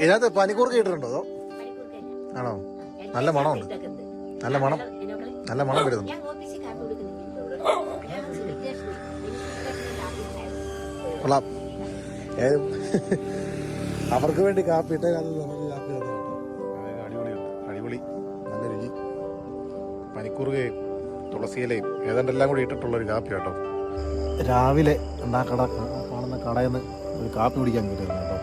ഇതിനകത്ത് പനിക്കൂർക്ക ഇട്ടിട്ടുണ്ടോ അതോ? ആണോ? നല്ല മണമുണ്ട്. നല്ല മണം, നല്ല മണം വരുന്നുണ്ട്. കൊള്ളാം. അവർക്ക് വേണ്ടി കാപ്പി ഇട്ടേ അത് നമുക്ക് കാപ്പി തന്നെ കേട്ടോ. അടിപൊളിയുണ്ട്, അടിപൊളി, നല്ല രുചി. പനിക്കൂർക്കയും തുളസിയിലയും ഏതാണ്ടെല്ലാം കൂടി ഇട്ടിട്ടുള്ളൊരു കാപ്പി കേട്ടോ. രാവിലെ കാണുന്ന കടയിൽ നിന്ന് ഒരു കാപ്പി കുടിക്കാൻ കിട്ടുന്നു കേട്ടോ.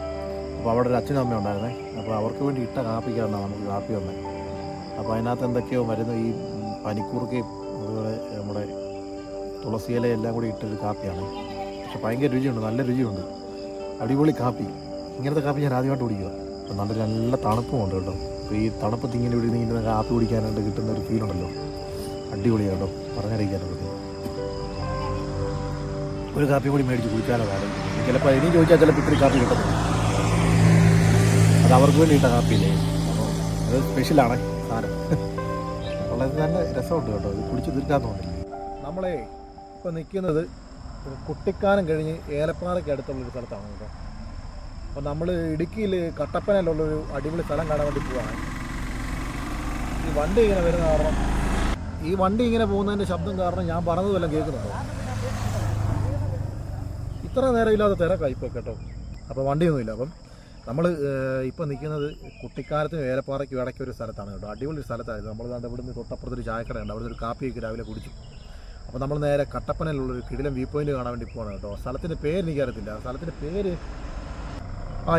അപ്പോൾ അവിടെ ഒരു അച്ഛനും അമ്മയും ഉണ്ടായിരുന്നേ. അപ്പോൾ അവർക്ക് വേണ്ടി ഇട്ട കാപ്പിക്കാണ് നമുക്ക് കാപ്പി വന്നത്. അപ്പോൾ അതിനകത്ത് എന്തൊക്കെയോ മരുന്ന്, ഈ പനിക്കൂർക്കയും അതുപോലെ നമ്മുടെ തുളസിയിലയും എല്ലാം കൂടി ഇട്ടൊരു കാപ്പിയാണ്. പക്ഷെ ഭയങ്കര രുചിയുണ്ട്, നല്ല രുചിയുണ്ട്, അടിപൊളി കാപ്പി. ഇങ്ങനത്തെ കാപ്പി ഞാൻ ആദ്യമായിട്ട് കുടിക്കുക. അപ്പോൾ നല്ല തണുപ്പുമുണ്ട് കേട്ടോ. അപ്പോൾ ഈ തണുപ്പത്ത് ഇങ്ങനെ കാപ്പി കുടിക്കാനായിട്ട് കിട്ടുന്ന ഒരു ഫീലുണ്ടല്ലോ, അടിപൊളിയാണ് കേട്ടോ, പറഞ്ഞറിയിക്കാനുള്ളത്. ഒരു കാപ്പി കൂടി മേടിച്ച് കുടിച്ചാലോ കാലം. ചിലപ്പോൾ ഇനിയും ചോദിച്ചാൽ ചിലപ്പോൾ ഇത്തിരി കാപ്പി കിട്ടത്തില്ല. അത് അവർക്ക് വേണ്ടി ഇട്ട കാപ്പിയില്ലേ, അപ്പോൾ അത് സ്പെഷ്യലാണ് സാധനം. വളരെ നല്ല രസമുണ്ട് കേട്ടോ, ഇത് കുടിച്ച് തീർക്കാൻ തോന്നില്ല. നമ്മളെ ഇപ്പോൾ നിൽക്കുന്നത് കുട്ടിക്കാനം കഴിഞ്ഞ് ഏലപ്പാറയ്ക്ക് അടുത്തുള്ളൊരു സ്ഥലത്താണ് കേട്ടോ. അപ്പോൾ നമ്മൾ ഇടുക്കിയിൽ കട്ടപ്പനയിലുള്ളൊരു അടിപൊളി സ്ഥലം കാണാൻ വേണ്ടി പോവാണ്. ഈ വണ്ടി ഇങ്ങനെ വരുന്ന കാരണം, ഈ വണ്ടി ഇങ്ങനെ പോകുന്നതിൻ്റെ ശബ്ദം കാരണം ഞാൻ പറഞ്ഞതുമെല്ലാം കേൾക്കുന്നുണ്ടോ? ഇത്ര നേരം ഇല്ലാതെ തിരക്കായി ഇപ്പോൾ കേട്ടോ. അപ്പോൾ വണ്ടിയൊന്നുമില്ല. അപ്പം നമ്മൾ ഇപ്പോൾ നിൽക്കുന്നത് കുട്ടിക്കാലത്തും ഏലപ്പാറയ്ക്കും ഇടയ്ക്ക് ഒരു സ്ഥലത്താണ് കേട്ടോ. അടിപൊളി സ്ഥലത്തായിരുന്നു. നമ്മൾ ഇവിടുന്ന് തൊട്ടപ്പുറത്തൊരു ചായക്കടയുണ്ട്, അവിടെ ഒരു കാപ്പിയൊക്കെ രാവിലെ കുടിച്ചു. അപ്പോൾ നമ്മൾ നേരെ കട്ടപ്പനയിലുള്ളൊരു കിടിലം വ്യൂ പോയിന്റ് കാണാൻ വേണ്ടി പോകണം കേട്ടോ. സ്ഥലത്തിൻ്റെ പേര് എനിക്കറിയത്തില്ല, സ്ഥലത്തിൻ്റെ പേര്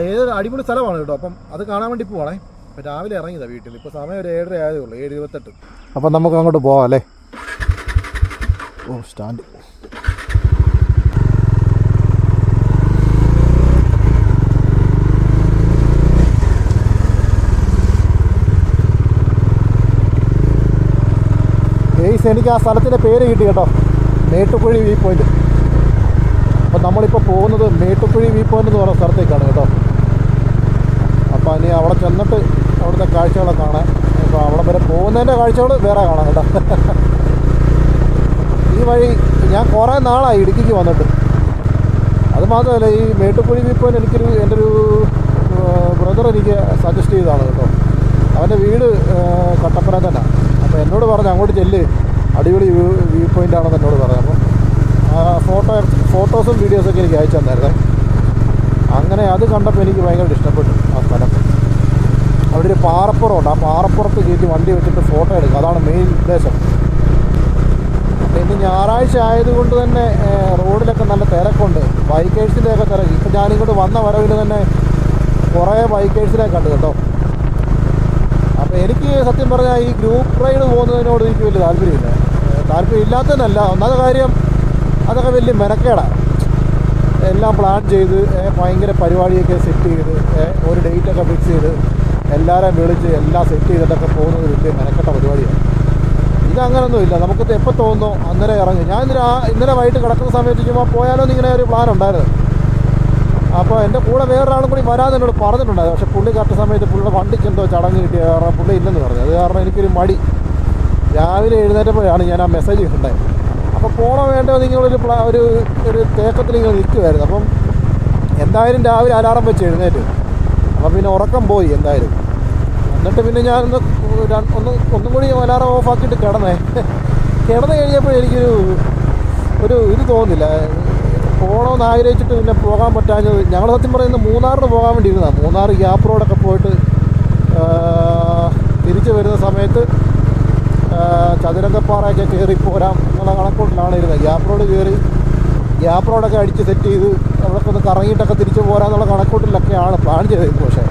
ഏതൊരു അടിപൊളി സ്ഥലമാണ് കേട്ടോ. അപ്പം അത് കാണാൻ വേണ്ടി പോവാണേ. അപ്പോൾ രാവിലെ ഇറങ്ങിയതാണ് വീട്ടിൽ. ഇപ്പോൾ സമയം ഒരു 7:30 ആയതേ ഉള്ളൂ, 7:28. അപ്പം നമുക്ക് അങ്ങോട്ട് പോവാം അല്ലേ. ഓ, സ്റ്റാൻഡ്. എനിക്ക് ആ സ്ഥലത്തിൻ്റെ പേര് കിട്ടി കേട്ടോ, മേട്ടുക്കുഴി വ്യൂ പോയിന്റ്. അപ്പം നമ്മളിപ്പോൾ പോകുന്നത് മേട്ടുക്കുഴി വ്യൂ പോയിന്റ് എന്ന് പറയുന്ന സ്ഥലത്തേക്കാണ് കേട്ടോ. അപ്പോൾ ഇനി അവിടെ ചെന്നിട്ട് അവിടുത്തെ കാഴ്ചകളൊക്കെ കാണാൻ. അപ്പോൾ അവിടെ വരെ പോകുന്നതിൻ്റെ കാഴ്ചകൾ വേറെ കാണാം കേട്ടോ. ഈ വഴി ഞാൻ കുറേ നാളായി ഇടുക്കിക്ക് വന്നിട്ട്. അത് മാത്രമല്ല, ഈ മേട്ടുക്കുഴി വ്യൂ പോയിന്റ് എൻ്റെ ഒരു ബ്രദർ എനിക്ക് സജസ്റ്റ് ചെയ്തതാണ് കേട്ടോ. അവൻ്റെ വീട് കട്ടപ്പന തന്നെ. അപ്പോൾ എന്നോട് പറഞ്ഞു അങ്ങോട്ട് ചെല്ല്, അടിപൊളി വ്യൂ പോയിൻ്റ് ആണെന്ന് എന്നോട് പറഞ്ഞു. അപ്പം ഫോട്ടോസും വീഡിയോസൊക്കെ എനിക്ക് അയച്ചു തന്നായിരുന്നേ. അങ്ങനെ അത് കണ്ടപ്പോൾ എനിക്ക് ഭയങ്കര ഇഷ്ടപ്പെട്ടു ആ സ്ഥലം. അവിടെ ഒരു പാറപ്പുറമുണ്ട്, ആ പാറപ്പുറത്ത് കയറ്റി വണ്ടി വെച്ചിട്ട് ഫോട്ടോ എടുക്കുക, അതാണ് മെയിൻ ഉദ്ദേശം. അപ്പോൾ ഇന്ന് ഞായറാഴ്ച ആയതുകൊണ്ട് തന്നെ റോഡിലൊക്കെ നല്ല തിരക്കുണ്ട്, ബൈക്കേഴ്സിൻ്റെയൊക്കെ തിരക്ക്. ഇപ്പം ഞാനിങ്ങോട്ട് വന്ന വരവിൽ തന്നെ കുറേ ബൈക്കേഴ്സിനെ കണ്ടു കേട്ടോ. അപ്പോൾ എനിക്ക് സത്യം പറഞ്ഞാൽ ഈ ഗ്രൂപ്പ് റൈഡ് പോകുന്നതിനോട് എനിക്ക് വലിയ താല്പര്യമില്ല. താല്പര്യമില്ലാത്തതല്ല, ഒന്നാമത്തെ കാര്യം അതൊക്കെ വലിയ മെനക്കേടാണ്. എല്ലാം പ്ലാൻ ചെയ്ത് ഭയങ്കര പരിപാടിയൊക്കെ സെറ്റ് ചെയ്ത് ഒരു ഡേറ്റൊക്കെ ഫിക്സ് ചെയ്ത് എല്ലാവരെയും വിളിച്ച് എല്ലാം സെറ്റ് ചെയ്തിട്ടൊക്കെ പോകുന്നത് വലിയ മെനക്കെട്ട പരിപാടിയാണ്. ഇതങ്ങനൊന്നുമില്ല, നമുക്ക് എപ്പോൾ തോന്നുന്നു അന്നേരം ഇറങ്ങി. ഞാൻ ഇന്നലെ വൈകിട്ട് കിടക്കുന്ന സമയത്ത് ചുമ്മാ പോയാലോ എന്നിങ്ങനെ ഒരു പ്ലാൻ ഉണ്ടായിരുന്നു. അപ്പോൾ എൻ്റെ കൂടെ വേറൊരാളും കൂടി വരാതെ എന്നോട് പറഞ്ഞിട്ടുണ്ടായിരുന്നു. പക്ഷേ പുള്ളി കറക്റ്റ് സമയത്ത് പുള്ളിയുടെ വണ്ടിക്ക് എന്തോ ചടങ്ങ് കിട്ടിയ കാരണം പുള്ളി ഇല്ലെന്ന് പറഞ്ഞു. അത് കാരണം എനിക്കൊരു മടി. രാവിലെ എഴുന്നേറ്റപ്പോഴാണ് ഞാൻ ആ മെസ്സേജ് കിട്ടുന്നത്. അപ്പോൾ പോകണോ വേണ്ടോ നിങ്ങളൊരു ഒരു തേക്കത്തിൽ ഇങ്ങനെ നിൽക്കുമായിരുന്നു. അപ്പം എന്തായാലും രാവിലെ അലാറം വെച്ച് എഴുന്നേറ്റ്. അപ്പം പിന്നെ ഉറക്കം പോയി എന്തായാലും. എന്നിട്ട് പിന്നെ ഞാനൊന്നും കൂടി അലാറം ഓഫാക്കിയിട്ട് കിടന്ന് കഴിഞ്ഞപ്പോൾ എനിക്കൊരു ഇത് തോന്നില്ല. പോകണമെന്ന് ആഗ്രഹിച്ചിട്ട് പിന്നെ പോകാൻ പറ്റാഞ്ഞത്. ഞങ്ങൾ സത്യം പറയുന്നത് മൂന്നാറിന് പോകാൻ വേണ്ടി ഇരുന്നതാണ്. മൂന്നാർ ഗ്യാപ്പ് റോഡൊക്കെ പോയിട്ട് തിരിച്ച് വരുന്ന സമയത്ത് ചതുരംഗപ്പാറയൊക്കെ കയറി പോരാം എന്നുള്ള കണക്കൂട്ടിലാണ് ഇരുന്നത്. ഗ്യാപ്പ് റോഡ് കയറി ഗ്യാപ്പ് റോഡൊക്കെ അടിച്ച് സെറ്റ് ചെയ്ത് അവിടെയൊക്കെ ഒന്ന് കറങ്ങിയിട്ടൊക്കെ തിരിച്ച് പോരാന്നുള്ള കണക്കൂട്ടിലൊക്കെയാണ് പ്ലാൻ ചെയ്തത്. പക്ഷേ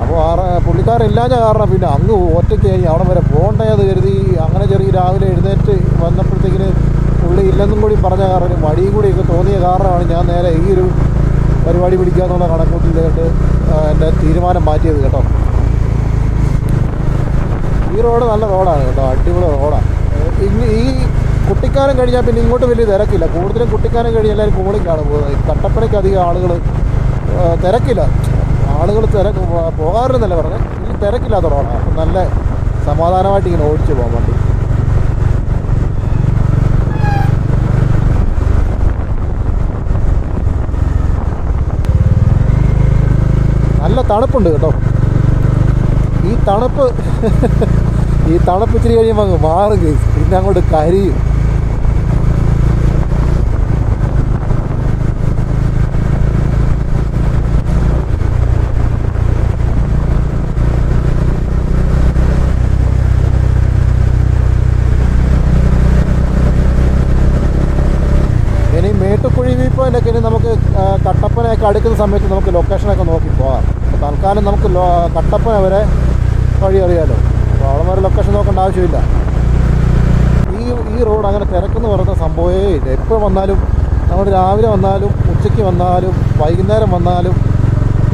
അപ്പോൾ പുള്ളിക്കാരില്ലാഞ്ഞ കാരണം പിന്നെ അങ്ങ് ഒറ്റയ്ക്ക് കഴിഞ്ഞ് അവിടെ വരെ പോകേണ്ടത് കരുതി. അങ്ങനെ ചെറിയ രാവിലെ എഴുന്നേറ്റ് വന്നപ്പോഴത്തേക്കിന് പുള്ളി ഇല്ലെന്നും കൂടി പറഞ്ഞ കാരണം ഒരു മടിയും കൂടിയൊക്കെ തോന്നിയ കാരണമാണ് ഞാൻ നേരെ ഈ ഒരു പരിപാടി പിടിക്കാന്നുള്ള കണക്കൂട്ടിലായിട്ട് എൻ്റെ തീരുമാനം മാറ്റിയത് കേട്ടോ. ഈ റോഡ് നല്ല റോഡാണ് കേട്ടോ, അടിപൊളി റോഡാണ്. ഈ കുട്ടിക്കാനം കഴിഞ്ഞാൽ പിന്നെ ഇങ്ങോട്ട് വലിയ തിരക്കില്ല. കൂടുതലും കുട്ടിക്കാനം കഴിഞ്ഞ് എല്ലാവരും കോളിക്കാണ് പോകുന്നത്. കട്ടപ്പനയ്ക്ക് അധികം ആളുകൾ തിരക്കില്ല. ആളുകൾ പോകാറുണ്ടെന്നല്ല പറഞ്ഞത്, ഇതിൽ തിരക്കില്ലാത്ത റോഡാണ്. അപ്പം നല്ല സമാധാനമായിട്ട് ഇങ്ങനെ ഓടിച്ച് പോകാൻ വേണ്ടി. നല്ല നല്ല തണുപ്പുണ്ട് കേട്ടോ. ഈ തണുപ്പ് ഇച്ചിരി കഴിയുമ്പോൾ അങ്ങ് മാറും ഗൈസ്, പിന്നെ അങ്ങോട്ട് കരിയും. ഇനി മേട്ടുക്കുഴി വ്യൂ പോയിൻ്റൊക്കെ ഇനി നമുക്ക് കട്ടപ്പനയൊക്കെ അടുക്കുന്ന സമയത്ത് നമുക്ക് ലൊക്കേഷനൊക്കെ നോക്കി പോകാം. തൽക്കാലം നമുക്ക് കട്ടപ്പന വരെ വഴി അറിയാമല്ലോ, അപ്പോൾ അവിടെ വരെ ലൊക്കേഷൻ നോക്കേണ്ട ആവശ്യമില്ല. ഈ റോഡ് അങ്ങനെ തിരക്കെന്ന് പറയുന്ന സംഭവമേ ഇല്ല. എപ്പോൾ വന്നാലും നമ്മൾ രാവിലെ വന്നാലും ഉച്ചയ്ക്ക് വന്നാലും വൈകുന്നേരം വന്നാലും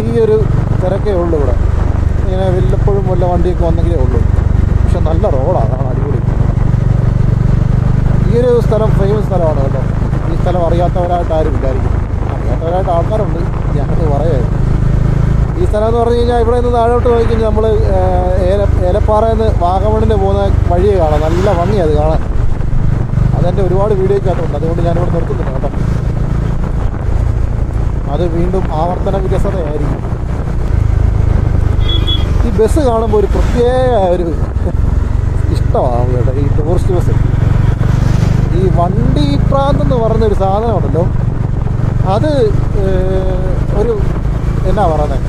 ഈ ഒരു തിരക്കേ ഉള്ളൂ ഇവിടെ. ഇങ്ങനെ വല്ലപ്പോഴും വല്ല വണ്ടിയൊക്കെ വന്നെങ്കിലേ ഉള്ളൂ. പക്ഷെ നല്ല റോഡാണ്, അതാണ് അടിപൊളി. ഈ ഒരു സ്ഥലം ഫേമസ് സ്ഥലമാണ് കേട്ടോ. ഈ സ്ഥലം അറിയാത്തവരായിട്ട് ആരും ഇല്ലായിരിക്കും. അറിയാത്തവരായിട്ട് ആൾക്കാരുണ്ട്, ഞാനത് പറയായിരുന്നു. ഈ സ്ഥലം എന്ന് പറഞ്ഞു കഴിഞ്ഞാൽ ഇവിടെ നിന്ന് താഴോട്ട് പോയി കഴിഞ്ഞാൽ നമ്മൾ ഏലപ്പാറയിൽ നിന്ന് വാഗമണിന് പോകുന്ന വഴിയെ കാണാം. നല്ല ഭംഗിയാണ് അത് കാണാൻ. അതെൻ്റെ ഒരുപാട് വീഡിയോയ്ക്കകത്തുണ്ട്, അതുകൊണ്ട് ഞാനിവിടെ നിർത്തുന്നില്ല കേട്ടോ. അത് വീണ്ടും ആവർത്തന വികസനമായിരിക്കും. ഈ ബസ് കാണുമ്പോൾ ഒരു പ്രത്യേക ഒരു ഇഷ്ടമാണ് കേട്ടോ, ഈ ടൂറിസ്റ്റ് ബസ്. ഈ വണ്ടി പ്രാന്തെന്ന് പറഞ്ഞൊരു സാധനമുണ്ടല്ലോ, അത് ഒരു എന്നാ പറയുന്നത്,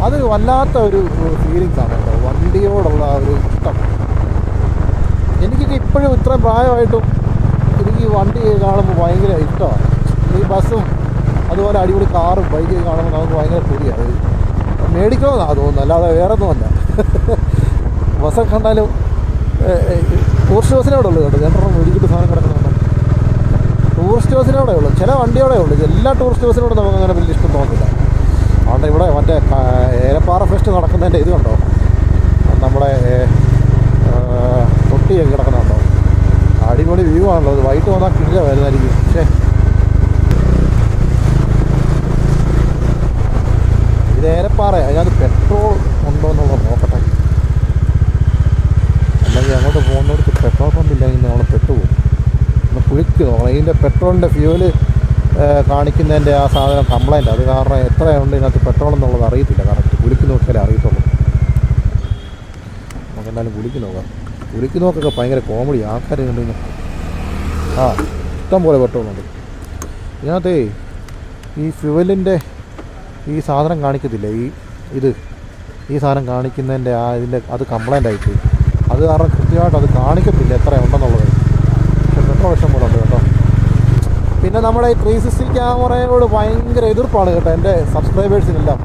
അത് വല്ലാത്ത ഒരു ഫീലിങ്സാണ് കേട്ടോ, വണ്ടിയോടുള്ള ഒരു ഇഷ്ടം. എനിക്കൊക്കെ ഇപ്പോഴും ഇത്രയും പ്രായമായിട്ടും എനിക്ക് വണ്ടി കാണുമ്പോൾ ഭയങ്കര ഇഷ്ടമാണ്. ഈ ബസ്സും അതുപോലെ അടിപൊളി കാറും ബൈക്കൊക്കെ കാണുമ്പോൾ നമുക്ക് ഭയങ്കര പുതിയാണ്. മേടിക്കണമെന്നാണ് തോന്നുന്നത്, അല്ലാതെ വേറെ ഒന്നുമല്ല. ബസ്സൊക്കെ കണ്ടാലും ടൂറിസ്റ്റ് ബസ്സിനോടെ ഉള്ളൂ കേട്ടോ. രണ്ടെണ്ണം മേടിച്ചിട്ട് സാധനം കിടക്കുന്നുണ്ട്. ടൂറിസ്റ്റ് ബസ്സിനോടെ ഉള്ളൂ, ചില വണ്ടിയോടെ ഉള്ളൂ. എല്ലാ ടൂറിസ്റ്റ് ബസ്സിനോടും നമുക്ക് അങ്ങനെ വലിയ ഇഷ്ടം തോന്നുന്നില്ല. അതുകൊണ്ട് ഇവിടെ മറ്റേ ഏലപ്പാറ ഫെസ്റ്റ് നടക്കുന്നതിൻ്റെ ഇത് കണ്ടോ, നമ്മുടെ തൊട്ടിയൊക്കെ കിടക്കുന്നുണ്ടോ, അടിപൊളി വ്യൂ ആണല്ലോ. അത് വൈകിട്ട് വന്നാൽ കിഴില വരുന്നതായിരിക്കും. പക്ഷേ ഇത് ഏലപ്പാറ, അതിനകത്ത് പെട്രോൾ ഉണ്ടോ എന്നുള്ളത് നോക്കട്ടെ. അല്ലെങ്കിൽ അങ്ങോട്ട് പോകുന്നിടത്ത് പെട്രോൾ പമ്പില്ലെങ്കിൽ നമ്മൾ പെട്ടുപോകും. ഒന്ന് കുഴിക്ക് നോക്കണം. ഇതിൻ്റെ പെട്രോളിൻ്റെ ഫ്യൂവല് കാണിക്കുന്നതിൻ്റെ ആ സാധനം കംപ്ലൈൻറ്റ്. അത് കാരണം എത്രയുണ്ട് ഇതിനകത്ത് പെട്രോൾ എന്നുള്ളത് അറിയത്തില്ല. കറക്റ്റ് കുലുക്കി നോക്കിയാലേ അറിയത്തുള്ളൂ. നമുക്ക് എന്തായാലും കുലുക്കി നോക്കാം. കുലുക്കി നോക്കൊക്കെ ഭയങ്കര കോമഡി. ആൾക്കാർ കണ്ടു ഇഷ്ടം പോലെ പെട്രോളുണ്ട് ഇതിനകത്തേ. ഈ ഫ്യൂവലിൻ്റെ ഈ സാധനം കാണിക്കത്തില്ല, ഈ സാധനം കാണിക്കുന്നതിൻ്റെ അത് കംപ്ലൈൻ്റ് ആയിട്ട്, അത് കാരണം കൃത്യമായിട്ട് അത് കാണിക്കത്തില്ല എത്ര ഉണ്ടെന്നുള്ളത്. പക്ഷെ പെട്രോൾ ഇഷ്ടം പോലെ ഉണ്ട് കേട്ടോ. പിന്നെ നമ്മുടെ ഈ 360 ക്യാമറയോട് ഭയങ്കര എതിർപ്പാണ് കേട്ടോ എൻ്റെ സബ്സ്ക്രൈബേഴ്സിനെല്ലാം.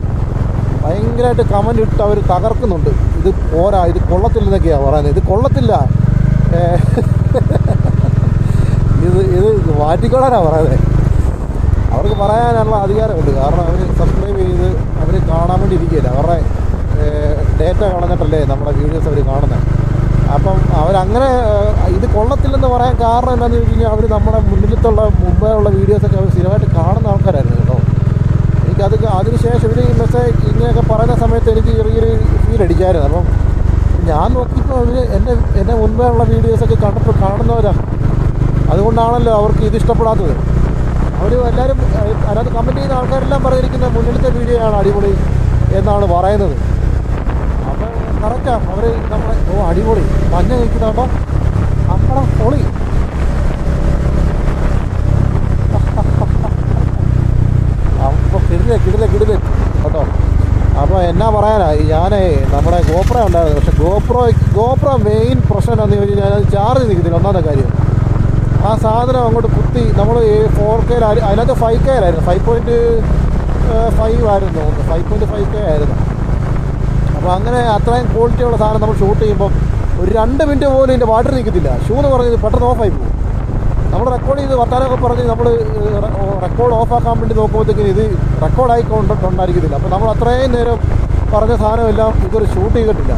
ഭയങ്കരമായിട്ട് കമൻ്റ് ഇട്ട് അവർ തകർക്കുന്നുണ്ട്. ഇത് പോരാ, ഇത് കൊള്ളത്തില്ലെന്നൊക്കെയാണ് പറയുന്നത്. ഇത് കൊള്ളത്തില്ല, ഇത് മാറ്റിക്കൊള്ളാനാണ് പറയുന്നത്. അവർക്ക് പറയാനുള്ള അധികാരമുണ്ട്. കാരണം അവർ സബ്സ്ക്രൈബ് ചെയ്ത് അവർ കാണാൻ വേണ്ടി ഇരിക്കുകയില്ല. അവരുടെ ഡേറ്റ കളഞ്ഞിട്ടല്ലേ നമ്മുടെ വീഡിയോസ് അവർ കാണുന്നത്. അപ്പം അവരങ്ങനെ ഇത് കൊള്ളത്തില്ലെന്ന് പറയാൻ കാരണം എന്താണെന്ന് ചോദിച്ചു കഴിഞ്ഞാൽ, അവർ നമ്മുടെ മുമ്പേ ഉള്ള വീഡിയോസൊക്കെ അവർ സ്ഥിരമായിട്ട് കാണുന്ന ആൾക്കാരായിരുന്നു കേട്ടോ. അതിനുശേഷം ഇവർ ഈ മെസ്സേജ് ഇങ്ങനെയൊക്കെ പറയുന്ന സമയത്ത് എനിക്ക് ചെറിയൊരു ഫീൽ അടിച്ചായിരുന്നു. അപ്പം ഞാൻ നോക്കിയപ്പോൾ ഇവർ എന്നെ മുൻപേ ഉള്ള വീഡിയോസൊക്കെ കണ്ടപ്പോൾ കാണുന്നവരാണ്. അതുകൊണ്ടാണല്ലോ അവർക്ക് ഇത് ഇഷ്ടപ്പെടാത്തത്. അവർ എല്ലാവരും അതിനകത്ത് കമൻറ്റ് ചെയ്യുന്ന ആൾക്കാരെല്ലാം പറഞ്ഞിരിക്കുന്ന മുന്നിലത്തെ വീഡിയോ ആണ് അടിപൊളി എന്നാണ് പറയുന്നത്. അപ്പം കറക്റ്റാണ്. അവർ നമ്മളെ അടിപൊളി മഞ്ഞ കഴിക്കുന്നുണ്ടോ, അപ്പടം പൊളി. അപ്പോൾ കിടില കേട്ടോ. അപ്പോൾ എന്നാ പറയാനാ, ഞാനേ നമ്മുടെ ഗോപ്രോ ഉണ്ടായിരുന്നു. പക്ഷേ ഗോപ്രോ മെയിൻ പ്രശ്നം എന്താണെന്ന് ചോദിച്ചു കഴിഞ്ഞാൽ അത് ചാർജ് നിൽക്കുന്നില്ല. ഒന്നാമത്തെ കാര്യം, ആ സാധനം അങ്ങോട്ട് കുത്തി നമ്മൾ 4K അതിനകത്ത് 5K ആയിരുന്നു, 5.5 ആയിരുന്നു തോന്നുന്നു, 5.5K ആയിരുന്നു. അപ്പോൾ അങ്ങനെ അത്രയും ക്വാളിറ്റിയുള്ള സാധനം നമ്മൾ ഷൂട്ട് ചെയ്യുമ്പോൾ ഒരു 2 മിനിറ്റ് പോലും ഇതിൻ്റെ ബാറ്ററി നിൽക്കത്തില്ല. ഷൂ എന്ന് പറഞ്ഞത് പെട്ടെന്ന് ഓഫായി പോകും. നമ്മൾ റെക്കോർഡ് ചെയ്ത് വർത്താനമൊക്കെ പറഞ്ഞ് നമ്മൾ റെക്കോർഡ് ഓഫാക്കാൻ വേണ്ടി നോക്കുമ്പോഴത്തേക്കും ഇത് റെക്കോർഡായിക്കൊണ്ടിട്ടുണ്ടായിരിക്കത്തില്ല. അപ്പോൾ നമ്മൾ അത്രയും നേരം പറഞ്ഞ സാധനമെല്ലാം ഇതൊരു ഷൂട്ട് ചെയ്തിട്ടില്ല.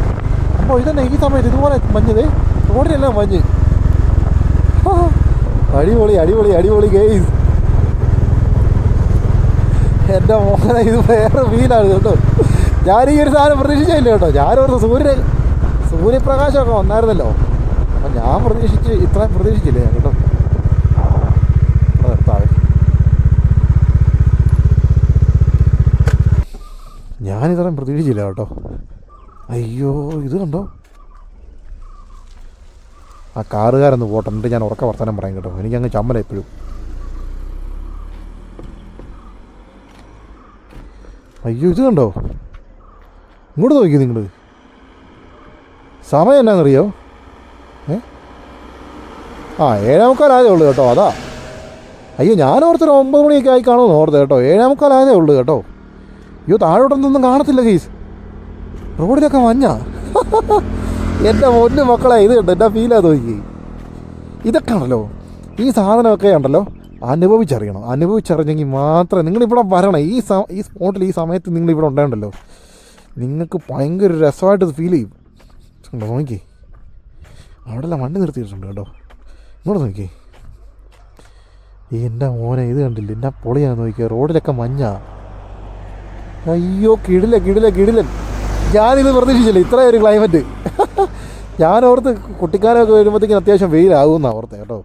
അപ്പോൾ ഇതന്നെ ഈ സമയത്ത് ഇതുപോലെ മഞ്ഞത് റോഡിനെല്ലാം മഞ്ഞ്. അടിപൊളി ഗെയ്സ്. എൻ്റെ മോനെ ഇത് വേറെ ഫീലാണ് കേട്ടോ. ഞാൻ ഈ ഒരു സാധനം പ്രതീക്ഷിച്ചില്ല കേട്ടോ. ഞാനോർത്ത് സൂര്യപ്രകാശമൊക്കെ വന്നായിരുന്നല്ലോ. അപ്പം ഞാൻ ഇത്രയും പ്രതീക്ഷിച്ചില്ല ഞാൻ കേട്ടോ. നിർത്താവേ. ഞാനിത്രയും പ്രതീക്ഷിച്ചില്ല കേട്ടോ. അയ്യോ, ഇത് കണ്ടോ, ആ കാറുകാരൊന്ന് പോട്ടെ, എന്നിട്ട് ഞാൻ ഉറക്ക വർത്തമാനം പറയാം കേട്ടോ. എനിക്കങ്ങ് ചമ്മല എപ്പോഴും. അയ്യോ, ഇത് കണ്ടോ, ഇങ്ങോട്ട് നോക്കി നിങ്ങൾ. സമയം എന്നാണെന്നറിയോ? 7:45 ആയതേ ഉള്ളൂ കേട്ടോ. അതാ, അയ്യോ, ഞാൻ ഓർത്തൊരു 9 മണിയൊക്കെ ആയി കാണുമെന്ന് ഓർത്ത് കേട്ടോ. 7:45 ആയതേ ഉള്ളൂ കേട്ടോ. അയ്യോ, താഴോട്ടൊന്നും കാണത്തില്ല ഗൈസ്, റോഡിലൊക്കെ മഞ്ഞാ. എൻ്റെ പൊന്നു മക്കളെ, ഇത് കണ്ടോ, എൻ്റെ ഫീലാ നോക്കി. ഇതൊക്കെ ആണല്ലോ, ഈ സാധനമൊക്കെ ഉണ്ടല്ലോ അനുഭവിച്ചറിയണം. അനുഭവിച്ചറിഞ്ഞെങ്കിൽ മാത്രമേ നിങ്ങളിവിടെ വരണം. ഈ സ്പോട്ടിൽ ഈ സമയത്ത് നിങ്ങളിവിടെ ഉണ്ടായിട്ടുണ്ടല്ലോ, നിങ്ങൾക്ക് ഭയങ്കര രസമായിട്ട് ഫീൽ ചെയ്യും. നോക്കി, അവിടെല്ലാം വണ്ടി നിർത്തിയിട്ടുണ്ട് കേട്ടോ. ഇങ്ങോട്ട് നോക്കി, എൻ്റെ മോനെ, ഇത് കണ്ടില്ല, എൻ്റെ പൊളിയാന്ന് നോക്കിയ, റോഡിലൊക്കെ മഞ്ഞാ. അയ്യോ, കിടിലൻ. ഞാനിത് പ്രതീക്ഷിച്ചില്ല, ഇത്രയും ഒരു ക്ലൈമറ്റ്. ഞാനോർത്ത് കുട്ടിക്കാലമൊക്കെ വരുമ്പോഴത്തേക്കും അത്യാവശ്യം വെയിലാകുമെന്നാണ് ഓർത്ത് കേട്ടോ.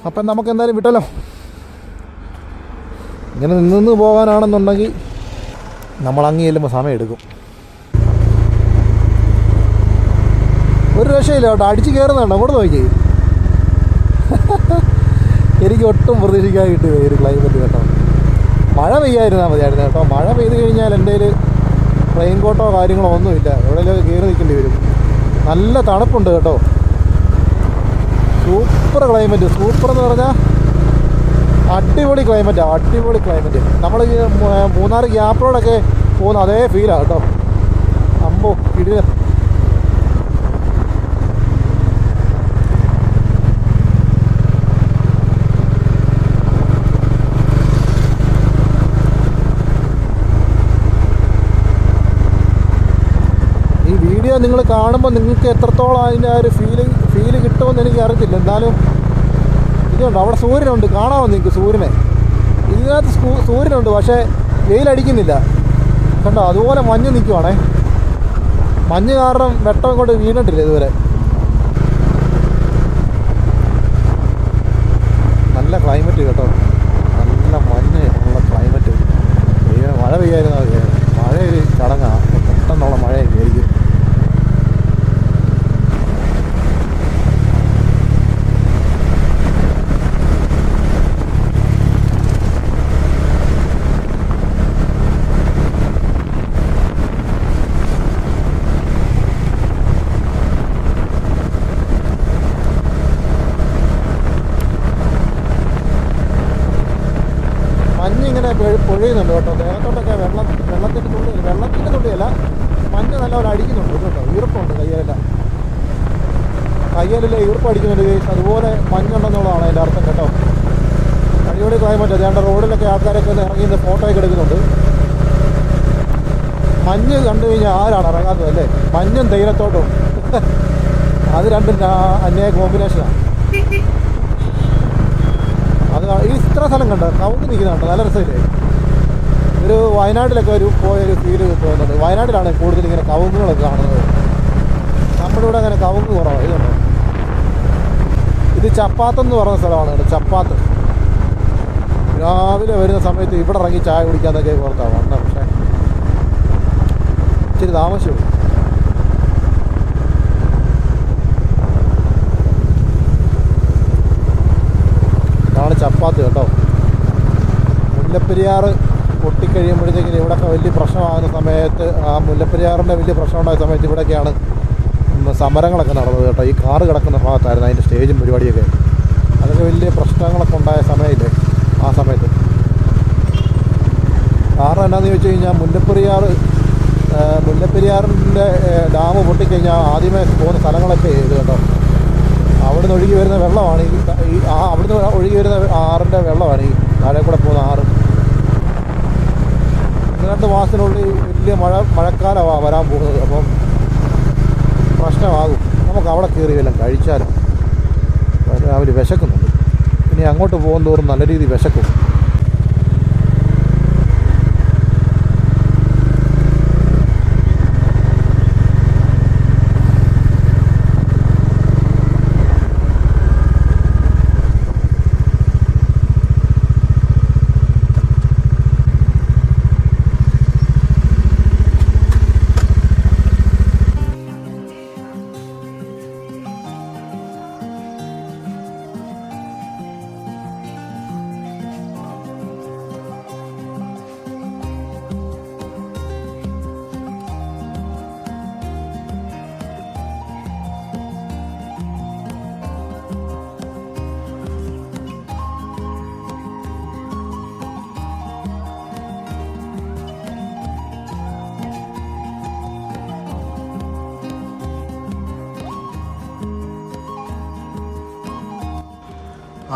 അപ്പം നമുക്ക് എന്തായാലും വിട്ടല്ലോ. ഇങ്ങനെ നിന്ന് പോകാനാണെന്നുണ്ടെങ്കിൽ നമ്മൾ അങ്ങ് ചെല്ലുമ്പോൾ സമയം എടുക്കും. ഒരു രക്ഷയില്ല കേട്ടോ, അടിച്ച് കയറുന്നുണ്ടോ, അങ്ങോട്ട് നോക്കി. എനിക്ക് ഒട്ടും പ്രതീക്ഷിക്കാതെ കിട്ടിയത് ഒരു ക്ലൈമറ്റ് കേട്ടോ. മഴ പെയ്യാതിരുന്നാൽ മതിയായിരുന്നു കേട്ടോ. മഴ പെയ്ത് കഴിഞ്ഞാൽ എൻ്റെ കയ്യിൽ റെയിൻ കോട്ടോ കാര്യങ്ങളോ ഒന്നുമില്ല, എവിടെയെങ്കിലും കയറി നിൽക്കേണ്ടി വരും. നല്ല തണുപ്പുണ്ട് കേട്ടോ. Super climate. സൂപ്പർ എന്ന് പറഞ്ഞാൽ അടിപൊളി ക്ലൈമറ്റ്. നമ്മൾ ഈ മൂന്നാർ ഗ്യാപ്പ് റോഡൊക്കെ പോകുന്ന അതേ ഫീലാണ് കേട്ടോ. അമ്പോ കിടിലൻ. ഈ വീഡിയോ നിങ്ങൾ കാണുമ്പോൾ നിങ്ങൾക്ക് എത്രത്തോളം അതിൻ്റെ ആ ഒരു ഫീല് കിട്ടുമെന്ന് എനിക്ക് അറിയത്തില്ല. എന്നാലും ഇതുണ്ട്, അവിടെ സൂര്യനുണ്ട്, കാണാമോ നിങ്ങൾക്ക് സൂര്യനെ? ഇതിനകത്ത് സൂര്യനുണ്ട്, പക്ഷേ വെയിലടിക്കുന്നില്ല കണ്ടോ. അതുപോലെ മഞ്ഞ് നിൽക്കുവാണേ. മഞ്ഞ് കാരണം വെട്ടം കൊണ്ട് വീണിട്ടില്ല ഇതുവരെ. നല്ല ക്ലൈമറ്റ് കേട്ടോ, നല്ല മഞ്ഞ് ഉള്ള ക്ലൈമറ്റ്. മഴ പെയ്യായിരുന്നാൽ മതിയായിരുന്നു. മഴയൊരു ചടങ്ങാണ്, പെട്ടെന്നുള്ള മഴയൊക്കെ ആയിരിക്കും. മഞ്ഞിങ്ങനെ പൊഴിയുന്നുണ്ട് കേട്ടോ. ദേഹത്തോട്ടൊക്കെ വെള്ളത്തിൻ്റെ തുള്ളിയല്ല, മഞ്ഞ് നല്ലപോലെ അടിക്കുന്നുണ്ട് കേട്ടോ. ഈർപ്പമുണ്ട് കയ്യേലല്ലേ ഈർപ്പം അടിക്കുന്നുണ്ട് കേസ്. അതുപോലെ മഞ്ഞുണ്ടെന്നുള്ളതാണ് അതിൻ്റെ അർത്ഥം കേട്ടോ. അടിപൊളി ക്ലൈമറ്റ്. അതുകൊണ്ട് റോഡിലൊക്കെ ആൾക്കാരൊക്കെ ഇറങ്ങി ഫോട്ടോയൊക്കെ എടുക്കുന്നുണ്ട്. മഞ്ഞ് കണ്ടു കഴിഞ്ഞാൽ ആരാണ് ഇറങ്ങാത്തത് അല്ലേ? മഞ്ഞും തേയിലത്തോട്ടും അത് രണ്ടും അന്യായ കോമ്പിനേഷനാണ്. അത് ഈ ഇത്ര സ്ഥലം കണ്ടോ, കവുങ്ങ് നിൽക്കുന്നുണ്ട്, നല്ല രസമില്ലേ? ഒരു വയനാട്ടിലൊക്കെ പോയൊരു ഫീല് തോന്നുന്നുണ്ട്. വയനാട്ടിലാണ് കൂടുതൽ ഇങ്ങനെ കവുങ്ങുകളൊക്കെ കാണുന്നത്. നമ്മുടെ ഇവിടെ അങ്ങനെ കവുങ്ങ് കുറവാണ്. ഇതുണ്ടോ, ഇത് ചപ്പാത്തെന്ന് പറഞ്ഞ സ്ഥലമാണ് കേട്ടോ. ചപ്പാത്ത് രാവിലെ വരുന്ന സമയത്ത് ഇവിടെ ഇറങ്ങി ചായ കുടിക്കാന്നൊക്കെ ഓർത്താണ് വന്നത്. പക്ഷേ ഇച്ചിരി താമസിച്ചു. ഇതാണ് ചപ്പാത്ത് കേട്ടോ. മുല്ലപ്പെരിയാർ പൊട്ടിക്കഴിയുമ്പോഴത്തേക്കിന് ഇവിടെയൊക്കെ വലിയ പ്രശ്നമാകുന്ന സമയത്ത്, ആ മുല്ലപ്പെരിയാറിൻ്റെ വലിയ പ്രശ്നമുണ്ടായ സമയത്ത് ഇവിടെയൊക്കെയാണ് സമരങ്ങളൊക്കെ നടന്നത് കേട്ടോ. ഈ കാറ് കിടക്കുന്ന ഭാഗത്തായിരുന്നു അതിൻ്റെ സ്റ്റേജും പരിപാടിയൊക്കെ. അതൊക്കെ വലിയ പ്രശ്നങ്ങളൊക്കെ ഉണ്ടായ സമയമില്ലേ ആ സമയത്ത്. കാരണം എന്നാന്ന് ചോദിച്ചു കഴിഞ്ഞാൽ മുല്ലപ്പെരിയാറിൻ്റെ ഡാം പൊട്ടിക്കഴിഞ്ഞാൽ ആദ്യമേ പോകുന്ന സ്ഥലങ്ങളൊക്കെ ഇത് കേട്ടോ. അവിടുന്ന് ഒഴുകി വരുന്ന വെള്ളമാണ് അവിടുന്ന് ഒഴുകി വരുന്ന ആറിൻ്റെ വെള്ളമാണ് ഈ താഴെ കൂടെ പോകുന്ന ആറ്. 2 മാസത്തിനുള്ളിൽ വലിയ മഴക്കാലമാണ് വരാൻ പോകുന്നത്. അപ്പം പ്രശ്നമാകും. നമുക്ക് അവിടെ കയറി വല്ലതും കഴിച്ചാലും. രാവിലെ വിശക്കുന്നുണ്ട്. ഇനി അങ്ങോട്ട് പോകും തോറും നല്ല രീതിയിൽ വിശക്കും.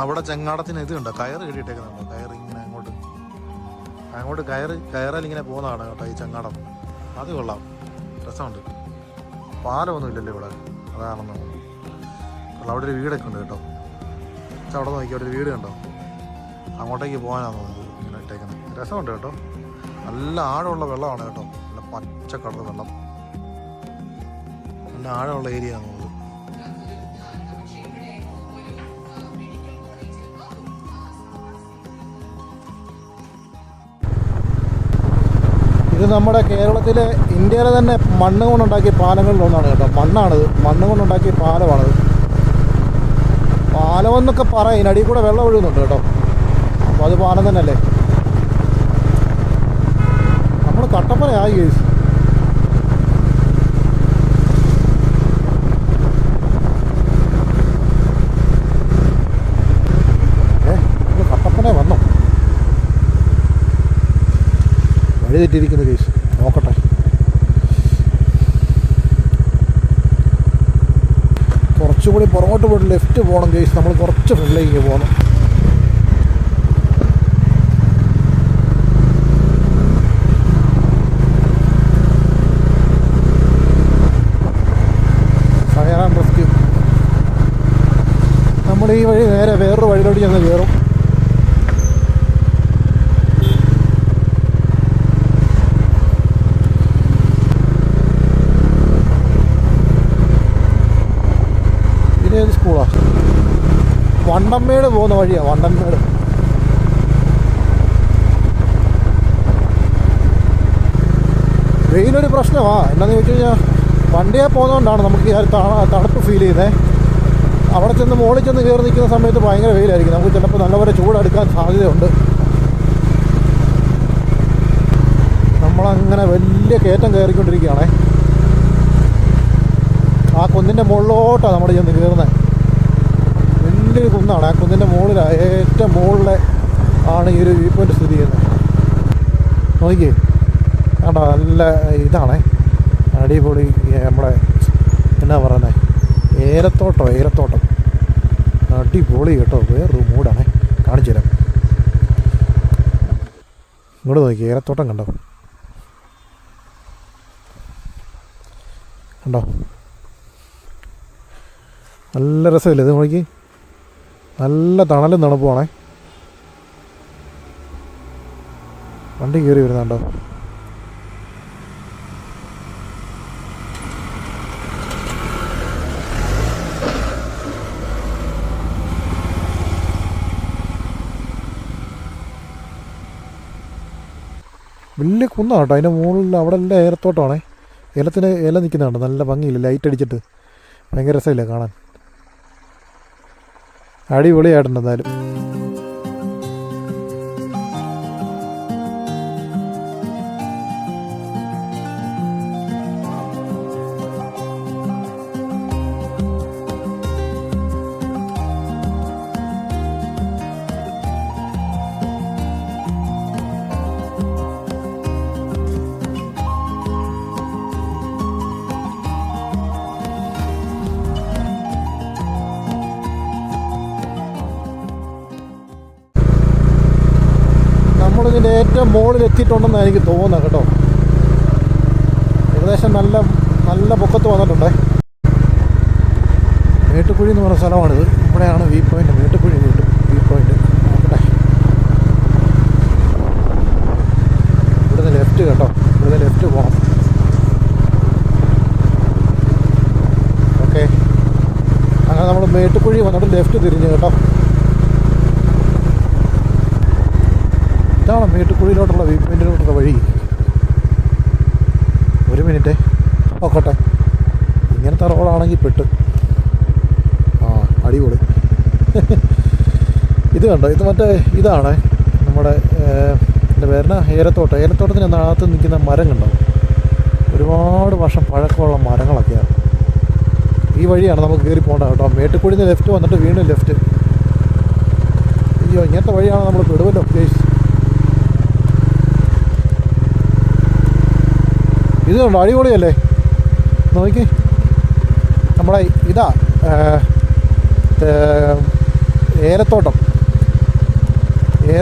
അവിടെ ചെങ്ങാടത്തിന് ഇത് കണ്ടോ, കയറ് കെട്ടിയിട്ടേക്കുന്നുണ്ടോ? കയറ് ഇങ്ങനെ അങ്ങോട്ട് കയറാൽ ഇങ്ങനെ പോകുന്നതാണ് കേട്ടോ ഈ ചെങ്ങാടം. അത് കൊള്ളാം, രസമുണ്ട്. പാലമൊന്നും ഇല്ലല്ലോ ഇവിടെ, അതാണെന്ന് തോന്നുന്നു. അവിടെ ഒരു വീടൊക്കെ ഉണ്ട് കേട്ടോ. പക്ഷെ അവിടെ നോക്കി, അവിടെ ഒരു വീട് കണ്ടോ, അങ്ങോട്ടേക്ക് പോകാനാണ് തോന്നുന്നത് ഇങ്ങനെ ഇട്ടേക്കുന്നത്. രസമുണ്ട് കേട്ടോ. നല്ല ആഴമുള്ള വെള്ളമാണ് കേട്ടോ, നല്ല പച്ച കളർ വെള്ളം, നല്ല ആഴമുള്ള ഏരിയ ആണ് തോന്നുന്നത്. ഇത് നമ്മുടെ കേരളത്തിലെ, ഇന്ത്യയിലെ തന്നെ മണ്ണ് കൊണ്ടുണ്ടാക്കിയ പാലങ്ങളിലൊന്നാണ് കേട്ടോ. മണ്ണ് കൊണ്ടുണ്ടാക്കിയ പാലമാണത്. പാലമെന്നൊക്കെ പറയും, ഇതിനടിയിൽ കൂടെ വെള്ളം ഒഴുകുന്നുണ്ട് കേട്ടോ. അപ്പോൾ അത് പാലം തന്നെയല്ലേ. നമ്മൾ കട്ടപ്പനയായി കേസ്. കട്ടപ്പന വന്നോ? വഴി തെറ്റിയിരിക്കുന്ന കേസ്, നോക്കട്ടെ. കുറച്ചുകൂടി പുറകോട്ട് പോയിട്ട് ലെഫ്റ്റ് പോകണം കേസ്. നമ്മൾ കുറച്ച് ഫ്രണ്ടിലേക്ക് പോകണം. Fire and rescue. നമ്മൾ ഈ വഴി നേരെ വേറൊരു വഴിയിലോട്ട് ചെന്ന് കയറും. ഏത് സ്കൂളാണ്? വണ്ടമ്മേട് പോകുന്ന വഴിയാണ്, വണ്ടമ്മേട്. വെയിലൊരു പ്രശ്നമാണ്. എന്താണെന്ന് ചോദിച്ചു കഴിഞ്ഞാൽ വണ്ടിയെ പോകുന്നതുകൊണ്ടാണ് നമുക്ക് ഈ തണുപ്പ് ഫീൽ ചെയ്യുന്നത്. അവിടെ ചെന്ന് മുകളിൽ ചെന്ന് കയറി നിൽക്കുന്ന സമയത്ത് ഭയങ്കര വെയിലായിരിക്കും. നമുക്ക് ചിലപ്പോൾ നല്ലപോലെ ചൂടെടുക്കാൻ സാധ്യതയുണ്ട്. നമ്മളങ്ങനെ വലിയ കയറ്റം കയറിക്കൊണ്ടിരിക്കുകയാണേ. ആ കുന്നിൻ്റെ മുകളിലോട്ടാണ് നമ്മൾ ചെന്ന് കയറുന്നത്. വലിയൊരു കുന്നാണ്. ആ കുന്നിൻ്റെ മുകളിലാണ്, ഏറ്റവും മുകളിലെ ആണ് ഈ ഒരു വ്യൂ പോയിൻ്റ് സ്ഥിതി ചെയ്യുന്നത്. നോക്കിയേ കേട്ടോ, നല്ല ഇതാണേ, അടിപൊളി. നമ്മളെ എന്നാ പറയുന്നത്, ഏലത്തോട്ടം അടിപൊളി കേട്ടോ. വേറൊരു മൂടാണേ, കാണിച്ചു തരാം. ഇങ്ങോട്ട് നോക്കി, ഏലത്തോട്ടം കണ്ടോ നല്ല രസമില്ലേ ഇത്? നോക്കി, നല്ല തണലും തണുപ്പുവാണേ. വണ്ടി കയറി വരുന്നുണ്ടോ? വലിയ കുന്നാണ് കേട്ടോ. അതിൻ്റെ മുകളിൽ അവിടെ എല്ലാം ഏലത്തോട്ടമാണേ. ഇല നിൽക്കുന്നുണ്ട്, നല്ല ഭംഗിയില്ല, ലൈറ്റ് അടിച്ചിട്ട് ഭയങ്കര രസമില്ല കാണാൻ. അടിപൊളിയായിട്ടുണ്ട് എന്തായാലും. നമ്മളിതിൻ്റെ ഏറ്റവും മുകളിൽ എത്തിയിട്ടുണ്ടെന്നാണ് എനിക്ക് തോന്നുന്നത് കേട്ടോ. ഏകദേശം നല്ല നല്ല പൊക്കത്ത് വന്നിട്ടുണ്ട്. മേട്ടുക്കുഴി എന്ന് പറയുന്ന സ്ഥലമാണിത്. ഇവിടെയാണ് view point. Mettukuzhi view point. നോക്കട്ടെ, ഇവിടുന്ന് ലെഫ്റ്റ് കേട്ടോ, ഇവിടുന്ന് ലെഫ്റ്റ് പോകണം. ഓക്കെ, അങ്ങനെ നമ്മൾ മേട്ടുക്കുഴി വന്നിട്ട് ലെഫ്റ്റ് തിരിഞ്ഞ് കേട്ടോ. ഇതാണ് മേട്ടുക്കുഴിയിലോട്ടുള്ള വ്യൂ പോയിൻറ്റിലോട്ടുള്ള വഴി. ഒരു മിനിറ്റ് നോക്കട്ടെ, ഇങ്ങനത്തെ റോഡാണെങ്കിൽ പെട്ട്. ആ, അടിപൊളി. ഇത് കണ്ടോ, ഇത് മറ്റേ ഇതാണ് നമ്മുടെ എൻ്റെ പേരിന് ഏലത്തോട്ടത്തിന് അകത്ത് നിൽക്കുന്ന മരം കണ്ടോ, ഒരുപാട് വർഷം പഴക്കമുള്ള മരങ്ങളൊക്കെയാണ്. ഈ വഴിയാണ് നമുക്ക് കയറി പോകേണ്ടത് കേട്ടോ. മേട്ടുക്കുഴിയിൽ നിന്ന് ലെഫ്റ്റ് വന്നിട്ട് വീണ്ടും ലെഫ്റ്റ്. അയ്യോ, ഇങ്ങനത്തെ വഴിയാണ് നമ്മൾ പെടുമല്ലോ പ്ലീസ്. ഇത് കണ്ടോ, അടിപൊളിയല്ലേ, നോക്കി. നമ്മളെ ഇതാ